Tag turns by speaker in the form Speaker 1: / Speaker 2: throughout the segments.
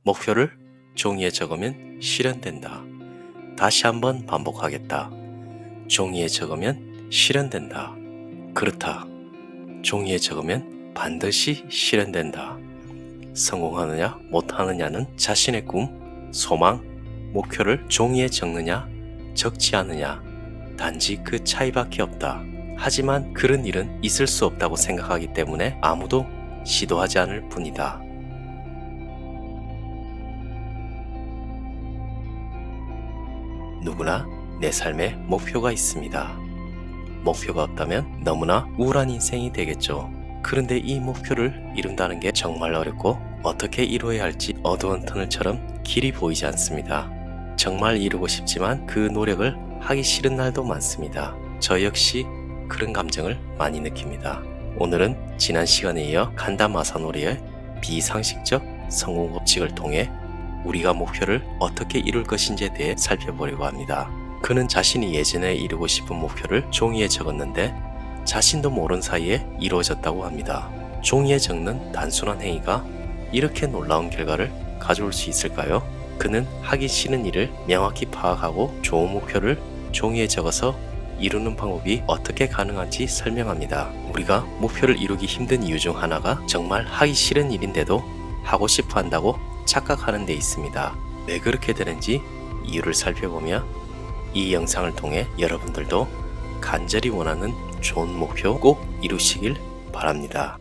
Speaker 1: 목표를 종이에 적으면 실현된다. 다시 한번 반복하겠다. 종이에 적으면 실현된다. 그렇다. 종이에 적으면 반드시 실현된다. 성공하느냐 못하느냐는 자신의 꿈, 소망, 목표를 종이에 적느냐 적지 않느냐 단지 그 차이밖에 없다. 하지만 그런 일은 있을 수 없다고 생각하기 때문에 아무도 시도하지 않을 뿐이다. 누구나 내 삶에 목표가 있습니다. 목표가 없다면 너무나 우울한 인생이 되겠죠. 그런데 이 목표를 이룬다는 게 정말 어렵고 어떻게 이루어야 할지 어두운 터널처럼 길이 보이지 않습니다. 정말 이루고 싶지만 그 노력을 하기 싫은 날도 많습니다. 저 역시 그런 감정을 많이 느낍니다. 오늘은 지난 시간에 이어 간다 마사노리의 비상식적 성공 법칙을 통해 우리가 목표를 어떻게 이룰 것인지에 대해 살펴보려고 합니다. 그는 자신이 예전에 이루고 싶은 목표를 종이에 적었는데 자신도 모른 사이에 이루어졌다고 합니다. 종이에 적는 단순한 행위가 이렇게 놀라운 결과를 가져올 수 있을까요? 그는 하기 싫은 일을 명확히 파악하고 좋은 목표를 종이에 적어서 이루는 방법이 어떻게 가능한지 설명합니다. 우리가 목표를 이루기 힘든 이유 중 하나가 정말 하기 싫은 일인데도 하고 싶어 한다고 착각하는 데 있습니다. 왜 그렇게 되는지 이유를 살펴보며 이 영상을 통해 여러분들도 간절히 원하는 좋은 목표 꼭 이루시길 바랍니다.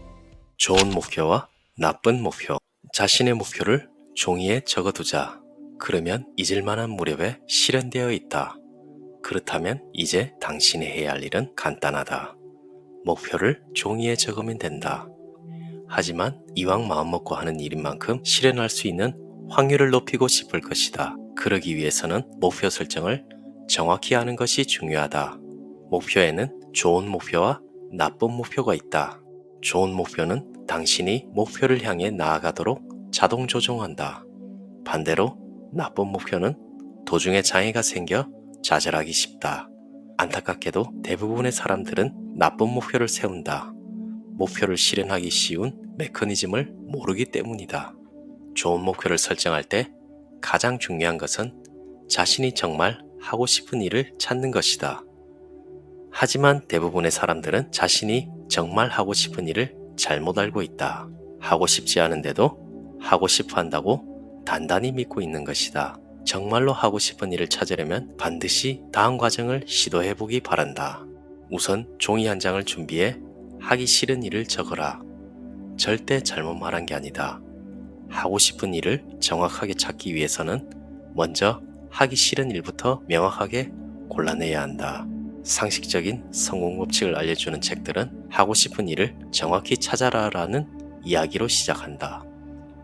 Speaker 1: 좋은 목표와 나쁜 목표. 자신의 목표를 종이에 적어두자. 그러면 잊을 만한 무렵에 실현되어 있다. 그렇다면 이제 당신이 해야 할 일은 간단하다. 목표를 종이에 적으면 된다. 하지만 이왕 마음먹고 하는 일인 만큼 실현할 수 있는 확률을 높이고 싶을 것이다. 그러기 위해서는 목표 설정을 정확히 하는 것이 중요하다. 목표에는 좋은 목표와 나쁜 목표가 있다. 좋은 목표는 당신이 목표를 향해 나아가도록 자동 조종한다. 반대로 나쁜 목표는 도중에 장애가 생겨 좌절하기 쉽다. 안타깝게도 대부분의 사람들은 나쁜 목표를 세운다. 목표를 실현하기 쉬운 메커니즘을 모르기 때문이다. 좋은 목표를 설정할 때 가장 중요한 것은 자신이 정말 하고 싶은 일을 찾는 것이다. 하지만 대부분의 사람들은 자신이 정말 하고 싶은 일을 잘못 알고 있다. 하고 싶지 않은데도 하고 싶어 한다고 단단히 믿고 있는 것이다. 정말로 하고 싶은 일을 찾으려면 반드시 다음 과정을 시도해 보기 바란다. 우선 종이 한 장을 준비해 하기 싫은 일을 적어라. 절대 잘못 말한 게 아니다. 하고 싶은 일을 정확하게 찾기 위해서는 먼저 하기 싫은 일부터 명확하게 골라내야 한다. 상식적인 성공 법칙을 알려주는 책들은 하고 싶은 일을 정확히 찾아라라는 이야기로 시작한다.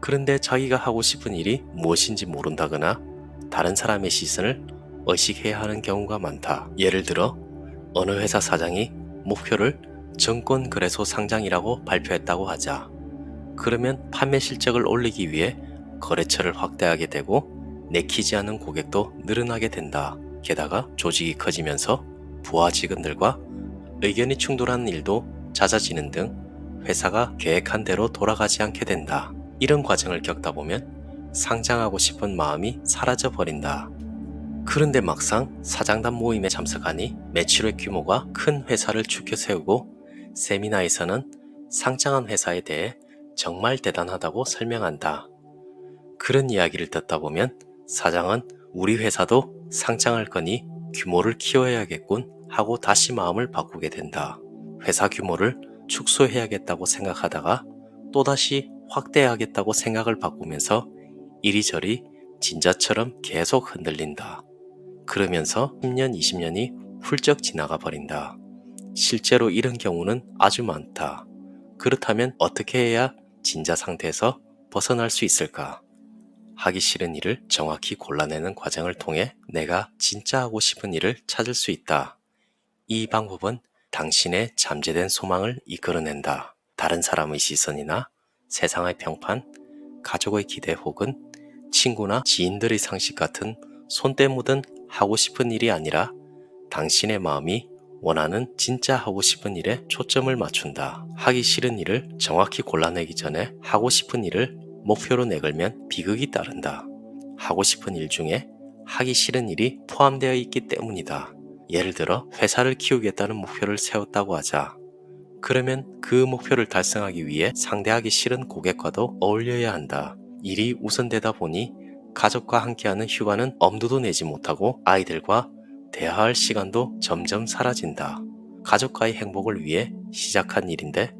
Speaker 1: 그런데 자기가 하고 싶은 일이 무엇인지 모른다거나 다른 사람의 시선을 의식해야 하는 경우가 많다. 예를 들어 어느 회사 사장이 목표를 증권거래소 상장이라고 발표했다고 하자. 그러면 판매 실적을 올리기 위해 거래처를 확대하게 되고 내키지 않은 고객도 늘어나게 된다. 게다가 조직이 커지면서 부하 직원들과 의견이 충돌하는 일도 잦아지는 등 회사가 계획한 대로 돌아가지 않게 된다. 이런 과정을 겪다 보면 상장하고 싶은 마음이 사라져 버린다. 그런데 막상 사장단 모임에 참석하니 매출의 규모가 큰 회사를 추켜 세우고 세미나에서는 상장한 회사에 대해 정말 대단하다고 설명한다. 그런 이야기를 듣다 보면 사장은 우리 회사도 상장할 거니 규모를 키워야겠군 하고 다시 마음을 바꾸게 된다. 회사 규모를 축소해야겠다고 생각하다가 또다시 확대하겠다고 생각을 바꾸면서 이리저리 진자처럼 계속 흔들린다. 그러면서 10년, 20년이 훌쩍 지나가 버린다. 실제로 이런 경우는 아주 많다. 그렇다면 어떻게 해야 진자 상태에서 벗어날 수 있을까? 하기 싫은 일을 정확히 골라내는 과정을 통해 내가 진짜 하고 싶은 일을 찾을 수 있다. 이 방법은 당신의 잠재된 소망을 이끌어낸다. 다른 사람의 시선이나 세상의 평판, 가족의 기대 혹은 친구나 지인들의 상식 같은 손때 묻은 하고 싶은 일이 아니라 당신의 마음이 원하는 진짜 하고 싶은 일에 초점을 맞춘다. 하기 싫은 일을 정확히 골라내기 전에 하고 싶은 일을 목표로 내걸면 비극이 따른다. 하고 싶은 일 중에 하기 싫은 일이 포함되어 있기 때문이다. 예를 들어 회사를 키우겠다는 목표를 세웠다고 하자. 그러면 그 목표를 달성하기 위해 상대하기 싫은 고객과도 어울려야 한다. 일이 우선되다 보니 가족과 함께하는 휴가는 엄두도 내지 못하고 아이들과 대화할 시간도 점점 사라진다. 가족과의 행복을 위해 시작한 일인데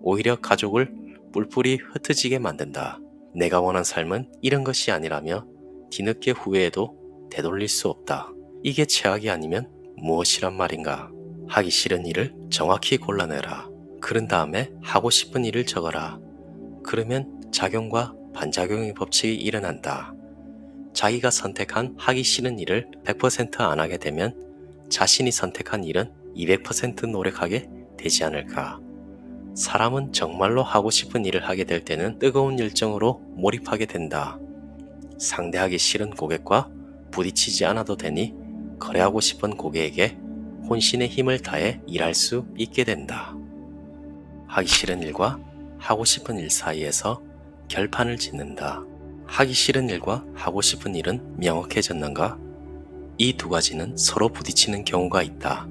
Speaker 1: 오히려 가족을 뿔뿔이 흩어지게 만든다. 내가 원한 삶은 이런 것이 아니라며 뒤늦게 후회해도 되돌릴 수 없다. 이게 최악이 아니면 무엇이란 말인가? 하기 싫은 일을 정확히 골라내라. 그런 다음에 하고 싶은 일을 적어라. 그러면 작용과 반작용의 법칙이 일어난다. 자기가 선택한 하기 싫은 일을 100%안 하게 되면 자신이 선택한 일은 200% 노력하게 되지 않을까. 사람은 정말로 하고 싶은 일을 하게 될 때는 뜨거운 열정으로 몰입하게 된다. 상대하기 싫은 고객과 부딪히지 않아도 되니 거래하고 싶은 고객에게 혼신의 힘을 다해 일할 수 있게 된다. 하기 싫은 일과 하고 싶은 일 사이에서 결판을 짓는다. 하기 싫은 일과 하고 싶은 일은 명확해졌는가? 이 두 가지는 서로 부딪히는 경우가 있다.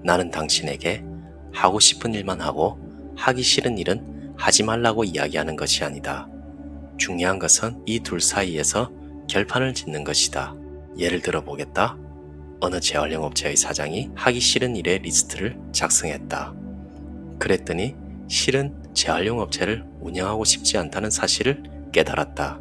Speaker 1: 나는 당신에게 하고 싶은 일만 하고 하기 싫은 일은 하지 말라고 이야기하는 것이 아니다. 중요한 것은 이 둘 사이에서 결판을 짓는 것이다. 예를 들어 보겠다. 어느 재활용 업체의 사장이 하기 싫은 일의 리스트를 작성했다. 그랬더니 실은 재활용 업체를 운영하고 싶지 않다는 사실을 깨달았다.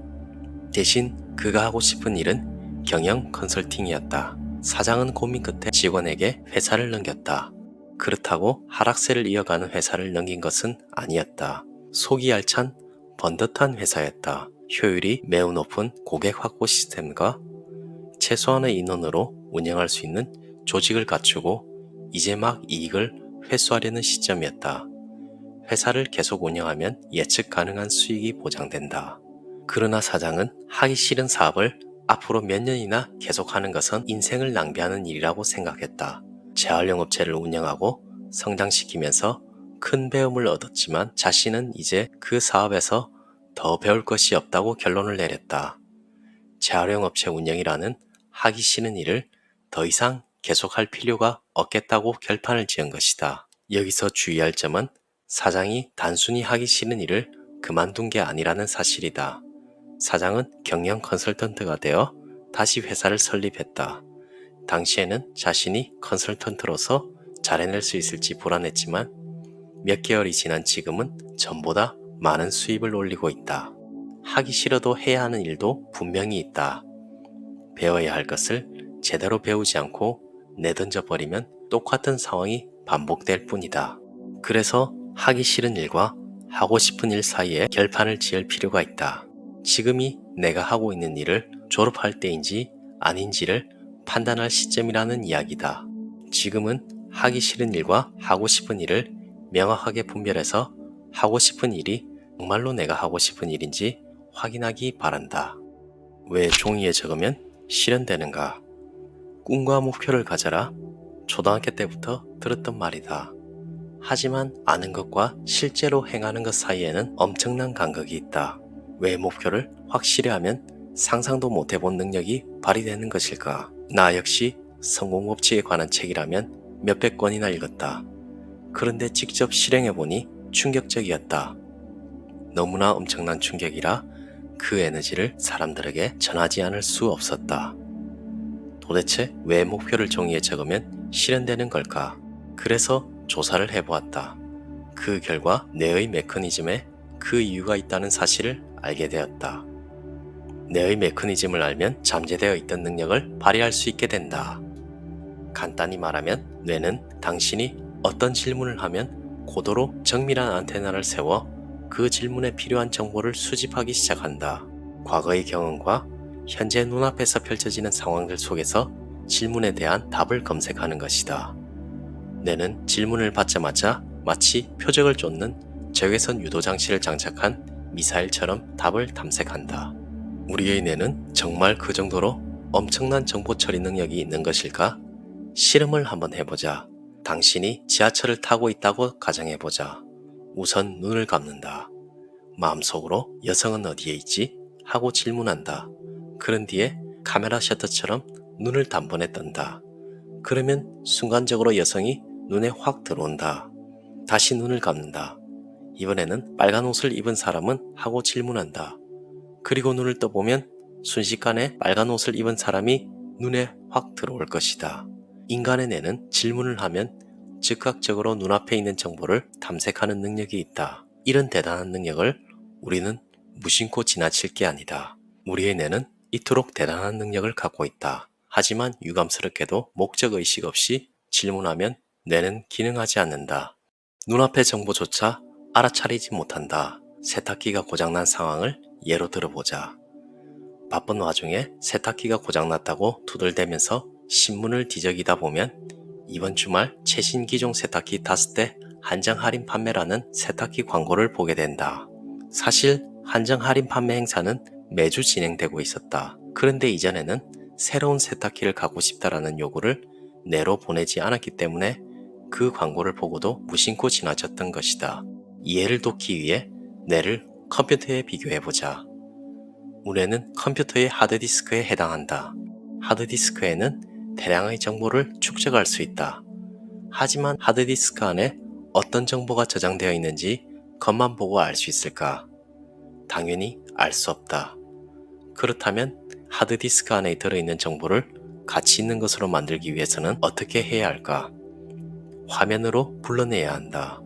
Speaker 1: 대신 그가 하고 싶은 일은 경영 컨설팅이었다. 사장은 고민 끝에 직원에게 회사를 넘겼다. 그렇다고 하락세를 이어가는 회사를 넘긴 것은 아니었다. 속이 알찬 번듯한 회사였다. 효율이 매우 높은 고객 확보 시스템과 최소한의 인원으로 운영할 수 있는 조직을 갖추고 이제 막 이익을 회수하려는 시점이었다. 회사를 계속 운영하면 예측 가능한 수익이 보장된다. 그러나 사장은 하기 싫은 사업을 앞으로 몇 년이나 계속하는 것은 인생을 낭비하는 일이라고 생각했다. 재활용 업체를 운영하고 성장시키면서 큰 배움을 얻었지만 자신은 이제 그 사업에서 더 배울 것이 없다고 결론을 내렸다. 재활용 업체 운영이라는 하기 싫은 일을 더 이상 계속할 필요가 없겠다고 결판을 지은 것이다. 여기서 주의할 점은 사장이 단순히 하기 싫은 일을 그만둔 게 아니라는 사실이다. 사장은 경영 컨설턴트가 되어 다시 회사를 설립했다. 당시에는 자신이 컨설턴트로서 잘 해낼 수 있을지 불안했지만 몇 개월이 지난 지금은 전보다 많은 수입을 올리고 있다. 하기 싫어도 해야 하는 일도 분명히 있다. 배워야 할 것을 제대로 배우지 않고 내던져 버리면 똑같은 상황이 반복될 뿐이다. 그래서 하기 싫은 일과 하고 싶은 일 사이에 결판을 지을 필요가 있다. 지금이 내가 하고 있는 일을 졸업할 때인지 아닌지를 판단할 시점이라는 이야기다. 지금은 하기 싫은 일과 하고 싶은 일을 명확하게 분별해서 하고 싶은 일이 정말로 내가 하고 싶은 일인지 확인하기 바란다. 왜 종이에 적으면 실현되는가? 꿈과 목표를 가져라. 초등학교 때부터 들었던 말이다. 하지만 아는 것과 실제로 행하는 것 사이에는 엄청난 간극이 있다. 왜 목표를 확실히 하면 상상도 못 해본 능력이 발휘되는 것일까? 나 역시 성공 법칙에 관한 책이라면 몇백 권이나 읽었다. 그런데 직접 실행해보니 충격적이었다. 너무나 엄청난 충격이라 그 에너지를 사람들에게 전하지 않을 수 없었다. 도대체 왜 목표를 종이에 적으면 실현되는 걸까? 그래서 조사를 해보았다. 그 결과 뇌의 메커니즘에 그 이유가 있다는 사실을 알게 되었다. 뇌의 메커니즘을 알면 잠재되어 있던 능력을 발휘할 수 있게 된다. 간단히 말하면 뇌는 당신이 어떤 질문을 하면 고도로 정밀한 안테나를 세워 그 질문에 필요한 정보를 수집하기 시작한다. 과거의 경험과 현재 눈앞에서 펼쳐지는 상황들 속에서 질문에 대한 답을 검색하는 것이다. 뇌는 질문을 받자마자 마치 표적을 쫓는 적외선 유도 장치를 장착한 미사일처럼 답을 탐색한다. 우리의 뇌는 정말 그 정도로 엄청난 정보 처리 능력이 있는 것일까? 실험을 한번 해보자. 당신이 지하철을 타고 있다고 가정해보자. 우선 눈을 감는다. 마음속으로 여성은 어디에 있지? 하고 질문한다. 그런 뒤에 카메라 셔터처럼 눈을 단번에 뜬다. 그러면 순간적으로 여성이 눈에 확 들어온다. 다시 눈을 감는다. 이번에는 빨간 옷을 입은 사람은? 하고 질문한다. 그리고 눈을 떠보면 순식간에 빨간 옷을 입은 사람이 눈에 확 들어올 것이다. 인간의 뇌는 질문을 하면 즉각적으로 눈앞에 있는 정보를 탐색하는 능력이 있다. 이런 대단한 능력을 우리는 무심코 지나칠 게 아니다. 우리의 뇌는 이토록 대단한 능력을 갖고 있다. 하지만 유감스럽게도 목적의식 없이 질문하면 뇌는 기능하지 않는다. 눈앞의 정보조차 알아차리지 못한다. 세탁기가 고장난 상황을 예로 들어보자. 바쁜 와중에 세탁기가 고장났다고 투덜대면서 신문을 뒤적이다 보면 이번 주말 최신 기종 세탁기 5대 한정 할인 판매라는 세탁기 광고를 보게 된다. 사실 한정 할인 판매 행사는 매주 진행되고 있었다. 그런데 이전에는 새로운 세탁기를 갖고 싶다라는 요구를 내로 보내지 않았기 때문에 그 광고를 보고도 무심코 지나쳤던 것이다. 이해를 돕기 위해 뇌를 컴퓨터에 비교해보자. 우뇌는 컴퓨터의 하드디스크에 해당한다. 하드디스크에는 대량의 정보를 축적할 수 있다. 하지만 하드디스크 안에 어떤 정보가 저장되어 있는지 겉만 보고 알 수 있을까? 당연히 알 수 없다. 그렇다면 하드디스크 안에 들어있는 정보를 가치 있는 것으로 만들기 위해서는 어떻게 해야 할까? 화면으로 불러내야 한다.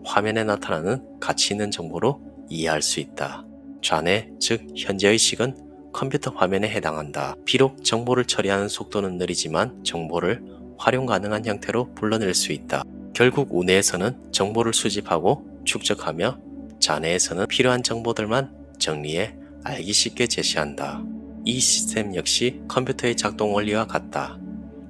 Speaker 1: 화면에 나타나는 가치 있는 정보로 이해할 수 있다. 좌뇌, 즉 현재의 식은 컴퓨터 화면에 해당한다. 비록 정보를 처리하는 속도는 느리지만 정보를 활용 가능한 형태로 불러낼 수 있다. 결국 우뇌에서는 정보를 수집하고 축적하며 좌뇌에서는 필요한 정보들만 정리해 알기 쉽게 제시한다. 이 시스템 역시 컴퓨터의 작동 원리와 같다.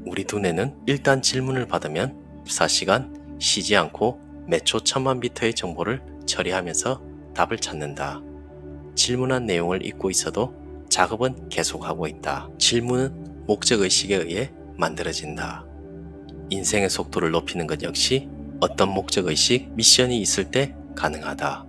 Speaker 1: 우리 두뇌는 일단 질문을 받으면 24시간 쉬지 않고 매초 1000만 비트의 정보를 처리하면서 답을 찾는다. 질문한 내용을 잊고 있어도 작업은 계속하고 있다. 질문은 목적의식에 의해 만들어진다. 인생의 속도를 높이는 것 역시 어떤 목적의식, 미션이 있을 때 가능하다.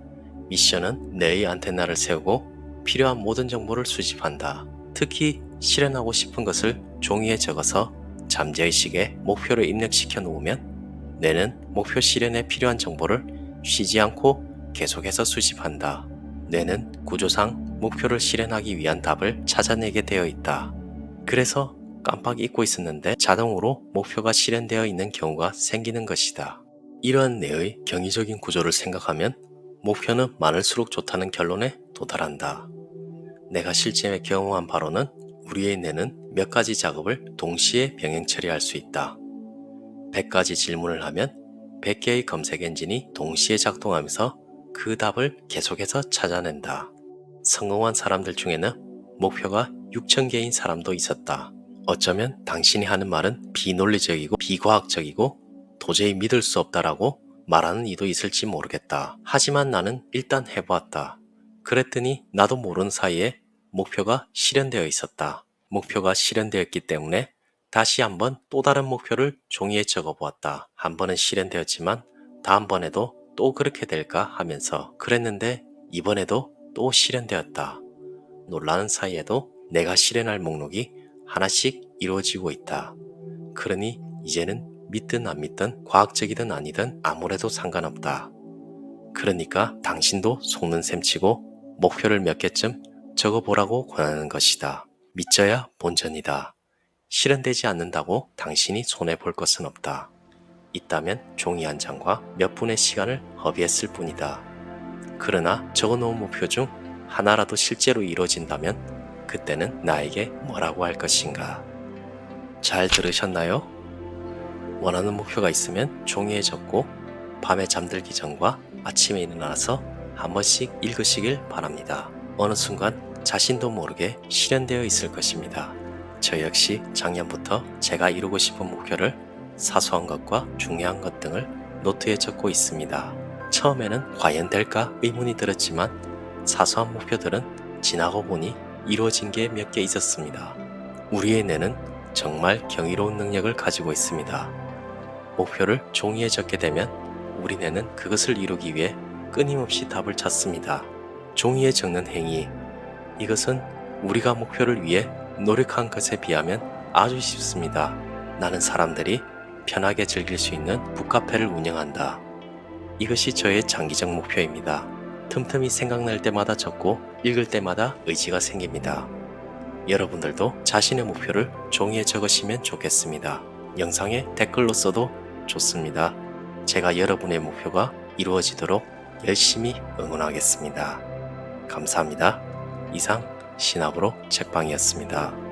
Speaker 1: 미션은 뇌의 안테나를 세우고 필요한 모든 정보를 수집한다. 특히 실현하고 싶은 것을 종이에 적어서 잠재의식에 목표를 입력시켜 놓으면 뇌는 목표 실현에 필요한 정보를 쉬지 않고 계속해서 수집한다. 뇌는 구조상 목표를 실현하기 위한 답을 찾아내게 되어 있다. 그래서 깜빡 잊고 있었는데 자동으로 목표가 실현되어 있는 경우가 생기는 것이다. 이러한 뇌의 경이적인 구조를 생각하면 목표는 많을수록 좋다는 결론에 도달한다. 내가 실제 경험한 바로는 우리의 뇌는 몇 가지 작업을 동시에 병행 처리할 수 있다. 100가지 질문을 하면 100개의 검색 엔진이 동시에 작동하면서 그 답을 계속해서 찾아낸다. 성공한 사람들 중에는 목표가 6,000개인 사람도 있었다. 어쩌면 당신이 하는 말은 비논리적이고 비과학적이고 도저히 믿을 수 없다라고 말하는 이도 있을지 모르겠다. 하지만 나는 일단 해보았다. 그랬더니 나도 모르는 사이에 목표가 실현되어 있었다. 목표가 실현되었기 때문에 다시 한번 또 다른 목표를 종이에 적어보았다. 한 번은 실현되었지만 다음번에도 또 그렇게 될까 하면서 그랬는데 이번에도 또 실현되었다. 놀라는 사이에도 내가 실현할 목록이 하나씩 이루어지고 있다. 그러니 이제는 믿든 안 믿든 과학적이든 아니든 아무래도 상관없다. 그러니까 당신도 속는 셈 치고 목표를 몇 개쯤 적어보라고 권하는 것이다. 믿져야 본전이다. 실현되지 않는다고 당신이 손해볼 것은 없다. 있다면 종이 한 장과 몇 분의 시간을 허비했을 뿐이다. 그러나 적어놓은 목표 중 하나라도 실제로 이루어진다면 그때는 나에게 뭐라고 할 것인가? 잘 들으셨나요? 원하는 목표가 있으면 종이에 적고 밤에 잠들기 전과 아침에 일어나서 한 번씩 읽으시길 바랍니다. 어느 순간 자신도 모르게 실현되어 있을 것입니다. 저 역시 작년부터 제가 이루고 싶은 목표를 사소한 것과 중요한 것 등을 노트에 적고 있습니다. 처음에는 과연 될까 의문이 들었지만 사소한 목표들은 지나고 보니 이루어진 게 몇 개 있었습니다. 우리의 뇌는 정말 경이로운 능력을 가지고 있습니다. 목표를 종이에 적게 되면 우리 뇌는 그것을 이루기 위해 끊임없이 답을 찾습니다. 종이에 적는 행위, 이것은 우리가 목표를 위해 노력한 것에 비하면 아주 쉽습니다. 나는 사람들이 편하게 즐길 수 있는 북카페를 운영한다. 이것이 저의 장기적 목표입니다. 틈틈이 생각날 때마다 적고 읽을 때마다 의지가 생깁니다. 여러분들도 자신의 목표를 종이에 적으시면 좋겠습니다. 영상에 댓글로 써도 좋습니다. 제가 여러분의 목표가 이루어지도록 열심히 응원하겠습니다. 감사합니다. 이상 신압으로 책방이었습니다.